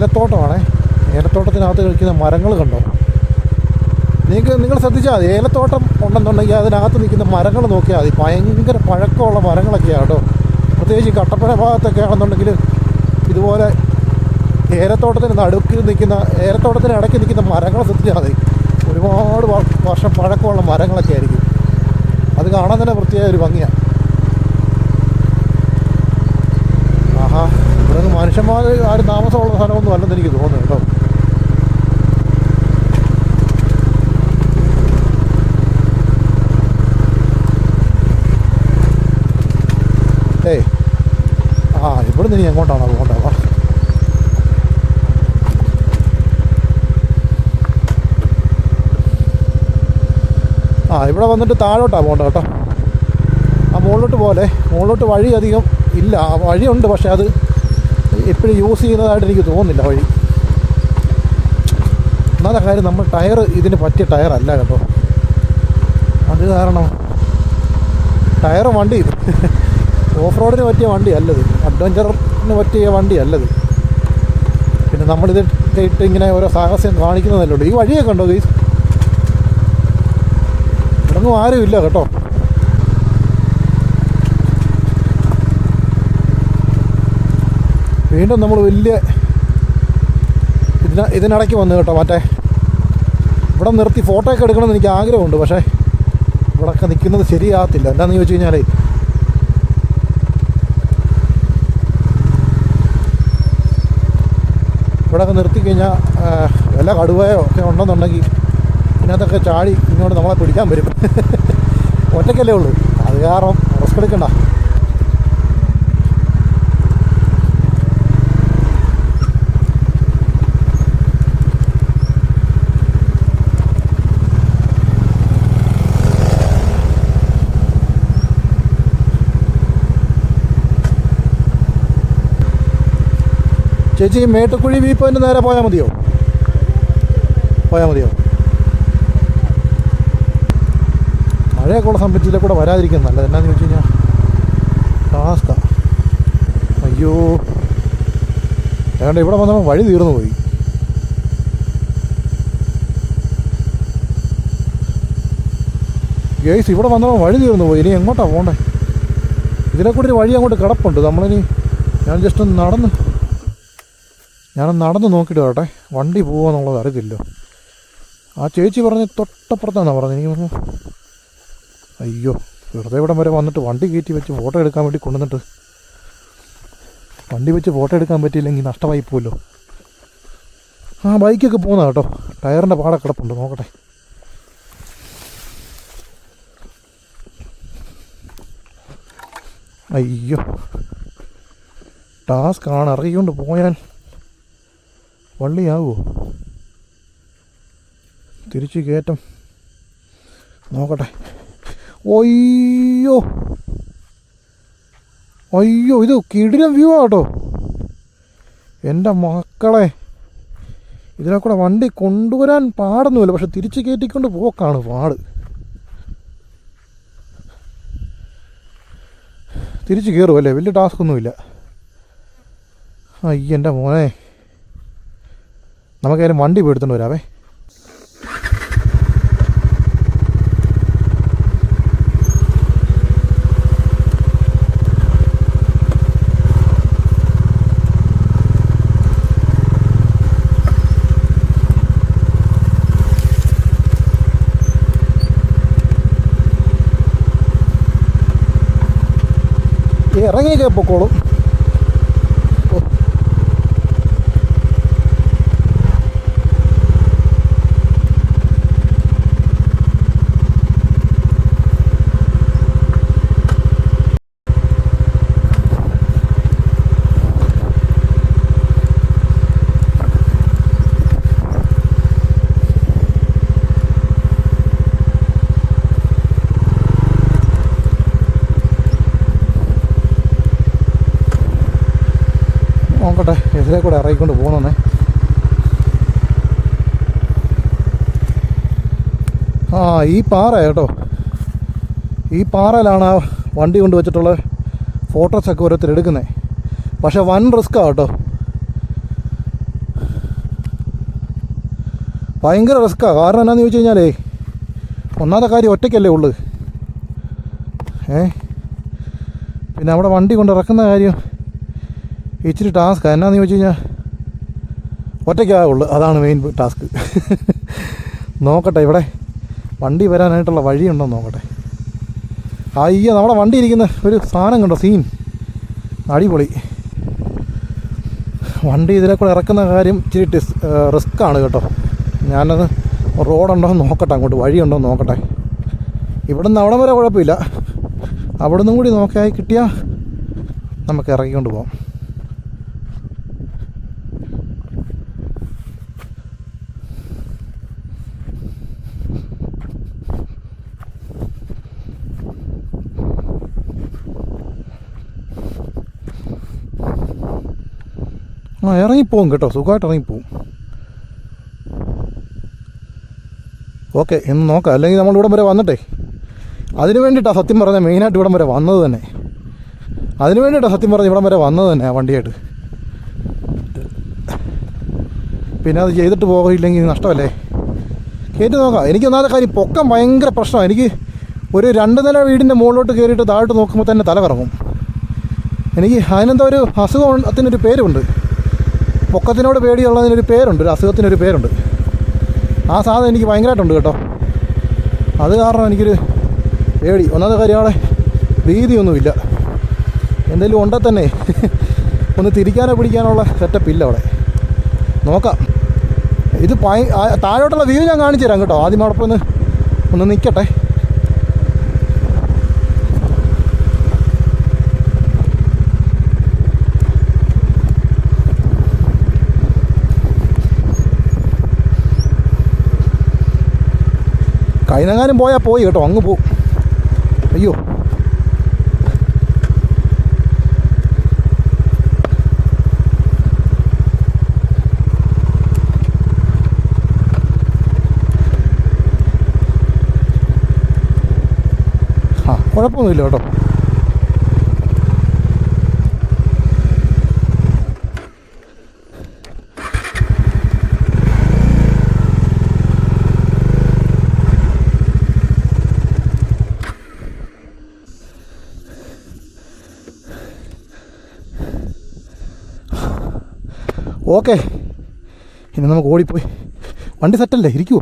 ഏലത്തോട്ടമാണേ. ഏലത്തോട്ടത്തിനകത്ത് കഴിക്കുന്ന മരങ്ങൾ കണ്ടോ. നിങ്ങൾ ശ്രദ്ധിച്ചാൽ മതി, ഏലത്തോട്ടം ഉണ്ടെന്നുണ്ടെങ്കിൽ അതിനകത്ത് നിൽക്കുന്ന മരങ്ങൾ നോക്കിയാൽ മതി. ഭയങ്കര പഴക്കമുള്ള മരങ്ങളൊക്കെയാണ് കേട്ടോ. പ്രത്യേകിച്ച് കട്ടപ്പന ഭാഗത്തൊക്കെ ആണെന്നുണ്ടെങ്കിൽ ഇതുപോലെ ഏലത്തോട്ടത്തിന് ഇടയ്ക്ക് നിൽക്കുന്ന മരങ്ങൾ ശ്രദ്ധിച്ചാൽ മതി. ഒരുപാട് വർഷം പഴക്കമുള്ള മരങ്ങളൊക്കെ ആയിരിക്കും. അത് കാണാൻ തന്നെ പ്രത്യേക ഒരു ഭംഗിയാണ്. ആഹാ, ഇവിടെ മനുഷ്യന്മാർ ആരും താമസമുള്ള സ്ഥലമൊന്നും അല്ലെന്ന് എനിക്ക് തോന്നുന്നു കേട്ടോ. ഏയ്, ഇവിടെ നിന്ന് ഇനി എങ്ങോട്ടാണോ പോകേണ്ടത്? ഇവിടെ വന്നിട്ട് താഴോട്ടാണ് പോകേണ്ടത് കേട്ടോ. മുകളിലോട്ട് വഴി അധികം ഇല്ല. വഴിയുണ്ട്, പക്ഷേ അത് എപ്പോഴും യൂസ് ചെയ്യുന്നതായിട്ട് എനിക്ക് തോന്നുന്നില്ല വഴി. ഒന്നാമത്തെ കാര്യം, നമ്മൾ ടയർ ഇതിന് പറ്റിയ ടയറല്ല കേട്ടോ. അത് കാരണം വണ്ടി ഓഫ് റോഡിന് പറ്റിയ വണ്ടി അല്ലത്, അഡ്വഞ്ചറിന് പറ്റിയ വണ്ടി അല്ലത്. പിന്നെ നമ്മളിത് ഇട്ട് ഇങ്ങനെ ഓരോ സാഹസ്യം കാണിക്കുന്നതല്ലേ ഉള്ളൂ. ഈ വഴിയൊക്കെ ഉണ്ടോ ഗൈസ്? ഇവിടെങ്ങും ആരും ഇല്ല കേട്ടോ. വീണ്ടും നമ്മൾ വലിയ ഇതിനിടയ്ക്ക് വന്നു കേട്ടോ. മറ്റേ ഇവിടെ നിർത്തി ഫോട്ടോ ഒക്കെ എടുക്കണമെന്ന് എനിക്ക് ആഗ്രഹമുണ്ട്, പക്ഷേ ഇവിടെയൊക്കെ നിൽക്കുന്നത് ശരിയാകത്തില്ല. എന്താണെന്ന് ചോദിച്ചു കഴിഞ്ഞാൽ, ഇവിടെയൊക്കെ നിർത്തിക്കഴിഞ്ഞാൽ വല്ല കടുവയോ ഒക്കെ ഉണ്ടെന്നുണ്ടെങ്കിൽ ഇതിനകത്തൊക്കെ ചാടി ഇങ്ങോട്ട് നമ്മളെ പിടിക്കാൻ വരും. ഒറ്റയ്ക്കല്ലേ ഉള്ളൂ, അത് കാരണം റിസ്ക് എടുക്കണ്ട. ചേച്ചി, മേട്ടുക്കുഴി വ്യൂ പോയിൻ്റ് നേരെ പോയാൽ മതിയോ? മഴയൊക്കെ ഉള്ള സമയത്ത് കൂടെ വരാതിരിക്കുന്നത് നല്ലത്. എന്നാന്ന് ചോദിച്ചു കഴിഞ്ഞാൽ ടാസ്കാണ്. അയ്യോ, ഏതാണ്ട് ഇവിടെ വന്നപ്പോൾ വഴി തീർന്നു പോയി. ഗേസ്, ഇവിടെ വന്നപ്പോൾ വഴി തീർന്നു പോയി. ഇനി എങ്ങോട്ടാണ് പോകണ്ടേ? ഇതിലെ കൂടി ഒരു വഴി അങ്ങോട്ട് കിടപ്പുണ്ട്. ഞാൻ ജസ്റ്റ് ഒന്ന് നടന്ന് നോക്കിയിട്ട് വരട്ടെ, വണ്ടി പോകുമെന്നുള്ളത് അറിയില്ലല്ലോ. ആ ചേച്ചി പറഞ്ഞ് തൊട്ടപ്പുറത്താണെന്നാണ് പറഞ്ഞത്. എനിക്ക് പറഞ്ഞു, അയ്യോ, വെറുതെ ഇവിടം വരെ വന്നിട്ട് വണ്ടി കയറ്റി വെച്ച് ഫോട്ടോ എടുക്കാൻ വേണ്ടി കൊണ്ടുവന്നിട്ട് വണ്ടി വെച്ച് ഫോട്ടോ എടുക്കാൻ പറ്റിയില്ലെങ്കിൽ നഷ്ടമായി പോവല്ലോ. ആ ബൈക്കൊക്കെ പോകുന്ന കേട്ടോ, ടയറിൻ്റെ പാടെ കിടപ്പുണ്ട്. നോക്കട്ടെ. അയ്യോ, ടാസ്ക് ആണ്. ഇറങ്ങിക്കൊണ്ട് പോയാൽ വള്ളിയാവുമോ? തിരിച്ച് കയറ്റം നോക്കട്ടെ. ഒയ്യോ, ഇത് കിടിലൻ വ്യൂ ആട്ടോ എൻ്റെ മക്കളെ. ഇതിലെ കൂടെ വണ്ടി കൊണ്ടുവരാൻ പാടൊന്നുമില്ല, പക്ഷെ തിരിച്ച് കയറ്റിക്കൊണ്ട് പോക്കാണ് പാട്. തിരിച്ച് കയറുമല്ലേ, വലിയ ടാസ്ക് ഒന്നുമില്ല. എൻ്റെ മോനെ, നമുക്കായാലും വണ്ടി പോയി എടുത്തുകൊണ്ട് വരാവേ. ഇറങ്ങിയൊക്കെ പൊക്കോളും. നോക്കട്ടെ, എതിരെ കൂടെ ഇറങ്ങിക്കൊണ്ട് പോകുന്നേ. ഈ പാറ കേട്ടോ, ഈ പാറയിലാണ് ആ വണ്ടി കൊണ്ട് വെച്ചിട്ടുള്ള ഫോട്ടോസൊക്കെ ഓരോരുത്തർ എടുക്കുന്നത്. പക്ഷെ വൻ റിസ്ക്കാണ് കേട്ടോ, ഭയങ്കര റിസ്ക്കാണ്. കാരണം എന്നാന്ന് ചോദിച്ചു കഴിഞ്ഞാലേ, ഒന്നാമത്തെ കാര്യം ഒറ്റയ്ക്കല്ലേ ഉള്ളു. പിന്നെ അവിടെ വണ്ടി കൊണ്ട് ഇറക്കുന്ന കാര്യം ഇച്ചിരി ടാസ്ക്കാണ്. എന്നാന്ന് ചോദിച്ചു കഴിഞ്ഞാൽ ഒറ്റയ്ക്കാവുള്ളൂ, അതാണ് മെയിൻ ടാസ്ക്. നോക്കട്ടെ ഇവിടെ വണ്ടി വരാനായിട്ടുള്ള വഴിയുണ്ടോ നോക്കട്ടെ. അയ്യോ, നമ്മുടെ വണ്ടി ഇരിക്കുന്ന ഒരു സാധനം കണ്ടോ, സീൻ അടിപൊളി. വണ്ടി ഇതിലെ കൂടെ ഇറക്കുന്ന കാര്യം ഇച്ചിരി റിസ്ക്കാണ് കേട്ടോ. ഞാനത് റോഡുണ്ടോ നോക്കട്ടെ, അങ്ങോട്ട് വഴിയുണ്ടോ നോക്കട്ടെ. ഇവിടുന്ന് അവിടെ വരെ കുഴപ്പമില്ല, അവിടെ നിന്നും കൂടി നോക്കിയാൽ കിട്ടിയാൽ നമുക്ക് ഇറങ്ങിക്കൊണ്ട് പോകാം. ഇറങ്ങിപ്പോവും കേട്ടോ, സുഖമായിട്ട് ഇറങ്ങിപ്പോവും. ഓക്കെ, ഇന്ന് നോക്കാം. അല്ലെങ്കിൽ നമ്മളിവിടം വരെ വന്നിട്ടേ, അതിന് വേണ്ടിയിട്ടാണ് സത്യം പറഞ്ഞാൽ മെയിനായിട്ട് ഇവിടം വരെ വന്നത് തന്നെ. അതിന് വേണ്ടിയിട്ടാണ് സത്യം പറഞ്ഞാൽ ഇവിടം വരെ വന്നത് തന്നെ ആ വണ്ടിയായിട്ട്. പിന്നെ അത് ചെയ്തിട്ട് പോകില്ലെങ്കിൽ നഷ്ടമല്ലേ. കയറ്റി നോക്കാം. എനിക്ക് ഒന്നാമത്തെ കാര്യം പൊക്കം ഭയങ്കര പ്രശ്നമാണ്. എനിക്ക് ഒരു 2 നില വീടിൻ്റെ മുകളിലോട്ട് കയറിയിട്ട് താഴോട്ട് നോക്കുമ്പോൾ തന്നെ തല കറങ്ങും. എനിക്ക് അതിനെന്താ ഒരു അസുഖത്തിനൊരു പേരുണ്ട്, പൊക്കത്തിനോട് പേടിയുള്ളതിനൊരു പേരുണ്ട്, ഒരു അസുഖത്തിനൊരു പേരുണ്ട്. ആ സാധനം എനിക്ക് ഭയങ്കരമായിട്ടുണ്ട് കേട്ടോ. അത് കാരണം എനിക്കൊരു പേടി. ഒന്നാമത്തെ കാര്യം അവിടെ വീതിയൊന്നുമില്ല, എന്തെങ്കിലും ഉണ്ടെങ്കിൽ തന്നെ ഒന്ന് തിരിക്കാനോ പിടിക്കാനുള്ള സെറ്റപ്പ് ഇല്ല അവിടെ. നോക്കാം. ഇത് താഴോട്ടുള്ള വ്യൂ ഞാൻ കാണിച്ചു തരാം കേട്ടോ. ആദ്യം അവിടെ ഒന്ന് നിൽക്കട്ടെ. കൈനങ്ങാനും പോയാൽ പോയി കേട്ടോ, അങ്ങ് പോവും. അയ്യോ, കുഴപ്പമൊന്നുമില്ല കേട്ടോ. ഓക്കെ, ഇനി നമുക്ക് ഓടിപ്പോയി. വണ്ടി സെറ്റല്ലേ, ഇരിക്കുമോ?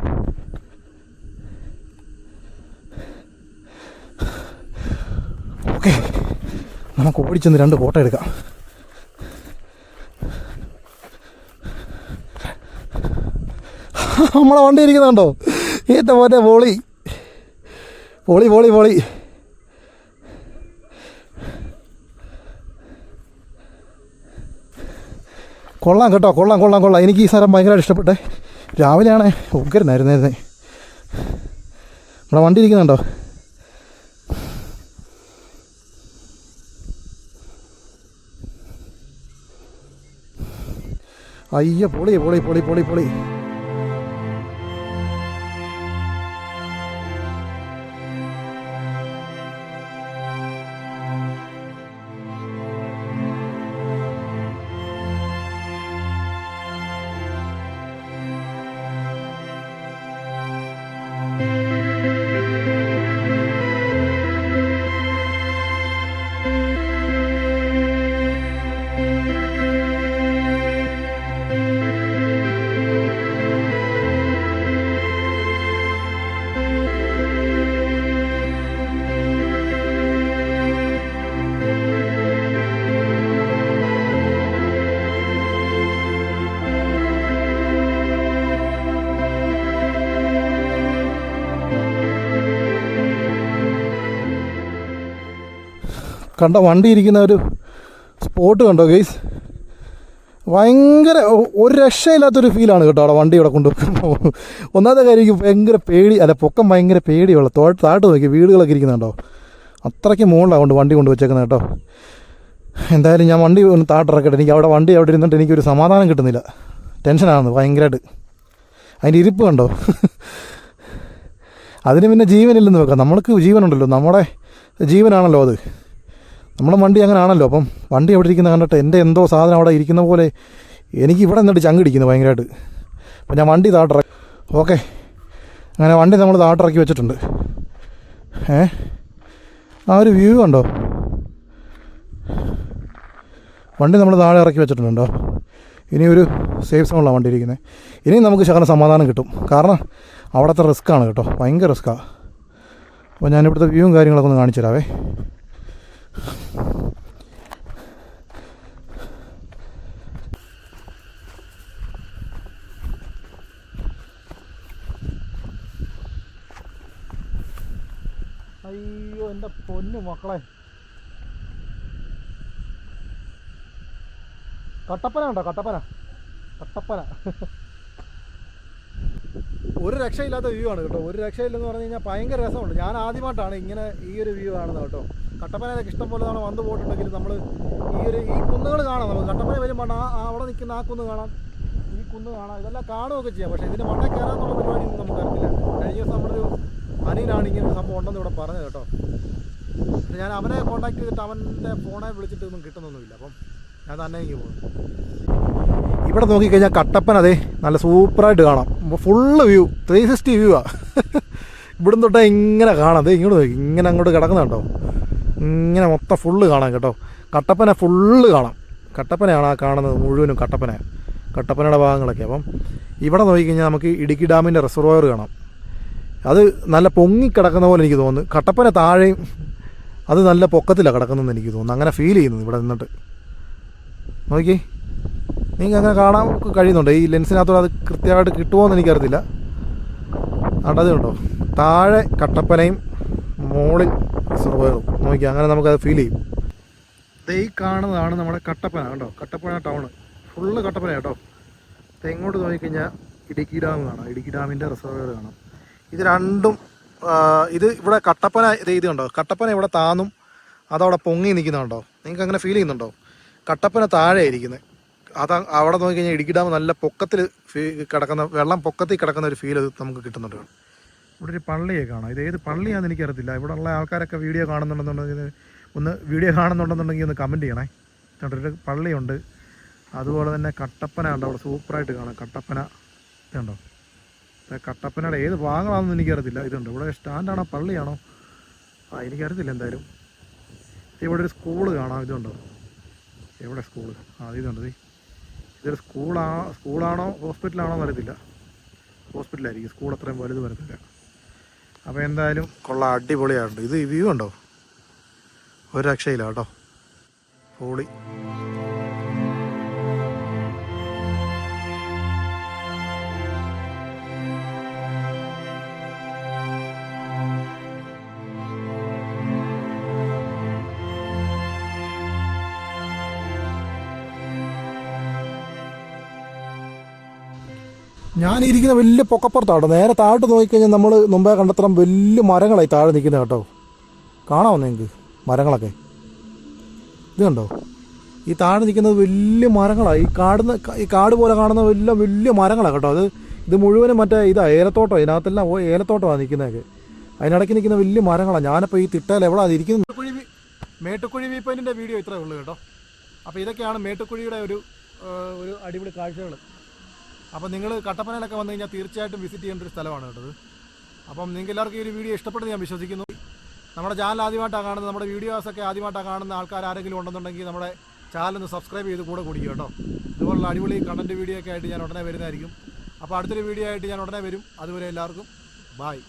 ഓക്കെ, നമുക്ക് ഓടിച്ചെന്ന് 2 ഫോട്ടോ എടുക്കാം. നമ്മളെ വണ്ടി ഇരിക്കുന്നുണ്ടോ? ഏറ്റ പോലെ പൊളി പൊളി പൊളി പൊളി. കൊള്ളാം കേട്ടോ, കൊള്ളാം കൊള്ളാം കൊള്ളാം. എനിക്ക് ഈ സ്ഥലം ഭയങ്കരമായിട്ട് ഇഷ്ടപ്പെട്ടെ. രാവിലെയാണ് ഉഗ്രനായിരുന്നേ. നമ്മുടെ വണ്ടി ഇരിക്കുന്നുണ്ടോ? അയ്യ, പൊളി പൊളി പൊളി പൊളി പൊളി. കണ്ട വണ്ടി ഇരിക്കുന്ന ഒരു സ്പോട്ട് കണ്ടോ ഗൈസ്? ഭയങ്കര ഒരു രക്ഷയില്ലാത്തൊരു ഫീലാണ് കേട്ടോ അവിടെ വണ്ടി ഇവിടെ കൊണ്ടുവെക്കുമ്പോൾ. ഒന്നാമത്തെ കാര്യം എനിക്ക് ഭയങ്കര പേടി, അല്ല പൊക്കം ഭയങ്കര പേടിയുള്ള താട്ട് നോക്കി വീടുകളൊക്കെ ഇരിക്കുന്നുണ്ടോ, അത്രയ്ക്ക് മുകളിലാകൊണ്ട് വണ്ടി കൊണ്ട് വെച്ചേക്കുന്നത് കേട്ടോ. എന്തായാലും ഞാൻ വണ്ടി ഒന്ന് താട്ടിറക്കട്ടെ. എനിക്ക് വണ്ടി അവിടെ ഇരുന്നിട്ട് എനിക്കൊരു സമാധാനം കിട്ടുന്നില്ല, ടെൻഷനാണ് ഭയങ്കരമായിട്ട്. അതിൻ്റെ ഇരിപ്പ് കണ്ടോ, അതിന് പിന്നെ ജീവനില്ലെന്ന് വെക്കാം. നമ്മൾക്ക് ജീവനുണ്ടല്ലോ, നമ്മുടെ ജീവനാണല്ലോ അത്, നമ്മുടെ വണ്ടി അങ്ങനെ ആണല്ലോ. അപ്പം വണ്ടി അവിടെ ഇരിക്കുന്ന കണ്ടിട്ട് എൻ്റെ എന്തോ സാധനം അവിടെ ഇരിക്കുന്ന പോലെ എനിക്ക് ഇവിടെ നിന്നിട്ട് ചങ്കിടിക്കുന്നു ഭയങ്കരമായിട്ട്. അപ്പം ഞാൻ വണ്ടി താട്ടിറക്കി. ഓക്കെ, അങ്ങനെ വണ്ടി നമ്മൾ താട്ടിറക്കി വെച്ചിട്ടുണ്ട്. ആ ഒരു വ്യൂ കണ്ടോ, വണ്ടി നമ്മൾ താഴെ ഇറക്കി വെച്ചിട്ടുണ്ടോ. ഇനി ഒരു സേഫ് സോണിലാണ് വണ്ടി ഇരിക്കുന്നത്. ഇനി നമുക്ക് ശകലം സമാധാനം കിട്ടും, കാരണം അവിടുത്തെ റിസ്ക്കാണ് കേട്ടോ, ഭയങ്കര റിസ്ക്കാണ്. അപ്പോൾ ഞാനിവിടുത്തെ വ്യൂവും കാര്യങ്ങളൊക്കെ ഒന്ന് കാണിച്ചു തരാവേ. അയ്യോ എൻ്റെ പൊന്നു മക്കളെ, കട്ടപ്പന ഉണ്ടോ? കട്ടപ്പന ഒരു രക്ഷയില്ലാത്ത വ്യൂ ആണ് കേട്ടോ. ഒരു രക്ഷയില്ലെന്ന് പറഞ്ഞു കഴിഞ്ഞാൽ ഭയങ്കര രസമുണ്ട്. ഞാൻ ആദ്യമായിട്ടാണ് ഇങ്ങനെ ഈ ഒരു വ്യൂ കാണുന്നത് കേട്ടോ. കട്ടപ്പനയൊക്കെ ഇഷ്ടം പോലെ തവണ വന്നു പോയിട്ടുണ്ടെങ്കിൽ നമ്മൾ ഈ കുന്നുകൾ കാണാം. നമുക്ക് കട്ടപ്പന വരുമ്പോൾ അവിടെ നിൽക്കുന്ന ആ കുന്ന് കാണാം, ഈ കുന്ന് കാണാം, ഇതെല്ലാം കാണുകയൊക്കെ ചെയ്യാം. പക്ഷേ ഇതിന് മണ്ണ കയറാന്നുള്ള പരിപാടിയൊന്നും നമുക്ക് അറിയില്ല. കഴിഞ്ഞ ദിവസം നമ്മുടെ ഒരു അനിയനാണ് ഇങ്ങനെ ഒരു സംഭവം ഉണ്ടെന്ന് ഇവിടെ പറഞ്ഞത് കേട്ടോ. ഞാൻ അവനെ കോൺടാക്ട് ചെയ്തിട്ട് അവൻ്റെ ഫോണെ വിളിച്ചിട്ടൊന്നും കിട്ടുന്നൊന്നുമില്ല. അപ്പം ഞാൻ തന്നെ എനിക്ക് പോകുന്നു. ഇവിടെ നോക്കിക്കഴിഞ്ഞാൽ കട്ടപ്പന അതേ നല്ല സൂപ്പറായിട്ട് കാണാം. ഫുള്ള് വ്യൂ, 360 വ്യൂ ആണ്. ഇവിടുന്ന് തൊട്ടേ ഇങ്ങനെ കാണാം. അതേ ഇങ്ങോട്ട് നോക്കി, ഇങ്ങനെ അങ്ങോട്ട് കിടക്കുന്നുണ്ടോ, ഇങ്ങനെ മൊത്തം ഫുള്ള് കാണാം കേട്ടോ. കട്ടപ്പന ഫുള്ള് കാണാം. കട്ടപ്പനയാണ് ആ കാണുന്നത് മുഴുവനും, കട്ടപ്പനയുടെ ഭാഗങ്ങളൊക്കെ. അപ്പം ഇവിടെ നോക്കിക്കഴിഞ്ഞാൽ നമുക്ക് ഇടുക്കി ഡാമിൻ്റെ റിസർവോയർ കാണാം. അത് നല്ല പൊങ്ങിക്കിടക്കുന്ന പോലെ എനിക്ക് തോന്നുന്നു. കട്ടപ്പന താഴെയും അത് നല്ല പൊക്കത്തിലാണ് കിടക്കുന്നതെന്ന് എനിക്ക് തോന്നുന്നു. അങ്ങനെ ഫീൽ ചെയ്യുന്നു ഇവിടെ നിന്നിട്ട്. നോക്കി, നിങ്ങൾക്ക് അങ്ങനെ കാണാൻ കഴിയുന്നുണ്ട്. ഈ ലെൻസിനകത്തോടെ അത് കൃത്യമായിട്ട് കിട്ടുമോ എന്ന് എനിക്കറിയത്തില്ല. അത് കണ്ടോ, താഴെ കട്ടപ്പനയും മുകളിൽ റിസർവോയറും. നോക്കി, അങ്ങനെ നമുക്കത് ഫീൽ ചെയ്യും. ഈ കാണുന്നതാണ് നമ്മുടെ കട്ടപ്പന കണ്ടോ, കട്ടപ്പന ടൗണ് ഫുള്ള് കട്ടപ്പന കേട്ടോ. ഇങ്ങോട്ട് നോക്കിക്കഴിഞ്ഞാൽ ഇടുക്കി ഡാം കാണാം, ഇടുക്കി ഡാമിൻ്റെ റിസർവോയർ കാണാം. ഇത് രണ്ടും ഇത് ഇവിടെ കട്ടപ്പന ഇത് കണ്ടോ, കട്ടപ്പന ഇവിടെ താന്നും അതവിടെ പൊങ്ങി നിൽക്കുന്നുണ്ടോ, നിങ്ങൾക്ക് അങ്ങനെ ഫീൽ ചെയ്യുന്നുണ്ടോ? കട്ടപ്പന താഴെ ഇരിക്കുന്നത്. അവിടെ നോക്കിക്കഴിഞ്ഞാൽ ഇടുക്കി ഡാം നല്ല പൊക്കത്തിൽ കിടക്കുന്ന, വെള്ളം പൊക്കത്തിൽ കിടക്കുന്ന ഒരു ഫീൽ നമുക്ക് കിട്ടുന്നുണ്ട്. ഇവിടെ ഒരു പള്ളിയെ കാണാം. ഇത് ഏത് പള്ളിയാണെന്ന് എനിക്കറിയത്തില്ല. ഇവിടെ ഉള്ള ആൾക്കാരൊക്കെ വീഡിയോ കാണുന്നുണ്ടെന്നുണ്ടെങ്കിൽ ഒന്ന് കമൻറ്റ് ചെയ്യണേ. ഒരു പള്ളിയുണ്ട്. അതുപോലെ തന്നെ കട്ടപ്പന ഉണ്ട്, അവിടെ സൂപ്പറായിട്ട് കാണാം. കട്ടപ്പന ഇതുണ്ടോ, കട്ടപ്പനയുടെ ഏത് ഭാഗമാണെന്ന് എനിക്കറിയത്തില്ല. ഇതുണ്ട് ഇവിടെ സ്റ്റാൻഡാണോ പള്ളിയാണോ എനിക്കറിയത്തില്ല. എന്തായാലും ഇവിടെ ഒരു സ്കൂള് കാണാം. ഇതുണ്ടോ, എവിടെ സ്കൂള്? ഇതുണ്ട്. ഇതൊരു സ്കൂളാണോ ഹോസ്പിറ്റലാണോ എന്നറിയത്തില്ല. ഹോസ്പിറ്റലായിരിക്കും, സ്കൂൾ അത്രയും വലുത് വരത്തില്ല. അപ്പോൾ എന്തായാലും കൊള്ളാം, അടിപൊളിയായിട്ടുണ്ട്. ഇത് വ്യൂ ഉണ്ടോ, ഒരു രക്ഷയില്ല കേട്ടോ, പൊളി. ഞാനിരിക്കുന്ന വലിയ പൊക്കപ്പുറത്താട്ടോ. നേരെ താഴോട്ട് നോക്കിക്കഴിഞ്ഞാൽ നമ്മൾ മുമ്പേ കണ്ടത്രം വലിയ മരങ്ങളായി താഴെ നിൽക്കുന്നത് കേട്ടോ. കാണാമോ നിങ്ങൾക്ക് മരങ്ങളൊക്കെ? ഇത് കണ്ടോ, ഈ താഴെ നിൽക്കുന്നത് വലിയ മരങ്ങളാണ്. ഈ കാട് പോലെ കാണുന്ന വലിയ മരങ്ങളാണ് കേട്ടോ. ഇത് മുഴുവനും മറ്റേ ഏലത്തോട്ടം, ഇതിനകത്തെല്ലാം ഏലത്തോട്ടമാണ് നിൽക്കുന്നതൊക്കെ. അതിനിടയ്ക്ക് നിൽക്കുന്ന വലിയ മരങ്ങളാണ്. ഞാനിപ്പോൾ ഈ തിട്ടയിൽ എവിടെ അത് ഇരിക്കുന്നത്. മേട്ടുക്കുഴി വ്യൂ പോയിൻറ്റിൻ്റെ വീഡിയോ ഇത്രയേ ഉള്ളൂ കേട്ടോ. അപ്പോൾ ഇതൊക്കെയാണ് മേട്ടുക്കുഴിയുടെ ഒരു അടിപൊളി കാഴ്ചകൾ. അപ്പോൾ നിങ്ങൾ കട്ടപ്പനയിലൊക്കെ വന്നു കഴിഞ്ഞാൽ തീർച്ചയായിട്ടും വിസിറ്റ് ചെയ്യേണ്ട ഒരു സ്ഥലമാണ് കേട്ടത്. അപ്പം നിങ്ങൾക്ക് എല്ലാവർക്കും ഈ ഒരു വീഡിയോ ഇഷ്ടപ്പെടുന്നു ഞാൻ വിശ്വസിക്കുന്നു. നമ്മുടെ ചാനൽ ആദ്യമായിട്ടാണ് കാണുന്നത്, നമ്മുടെ വീഡിയോസൊക്കെ ആദ്യമായിട്ടാണ് കാണുന്ന ആൾക്കാർ ആരെങ്കിലും ഉണ്ടെന്നുണ്ടെങ്കിൽ നമ്മുടെ ചാനൽ ഒന്ന് സബ്സ്ക്രൈബ് ചെയ്ത് കൂടെ കുടിക്കുക കേട്ടോ. ഇതുപോലുള്ള അടിപൊളി കണ്ടൻറ്റ് വീഡിയോ ഒക്കെ ആയിട്ട് ഞാൻ ഉടനെ വരുന്നതായിരിക്കും. അപ്പോൾ അടുത്തൊരു വീഡിയോ ആയിട്ട് ഞാൻ ഉടനെ വരും. അതുവരെ എല്ലാവർക്കും ബായ്.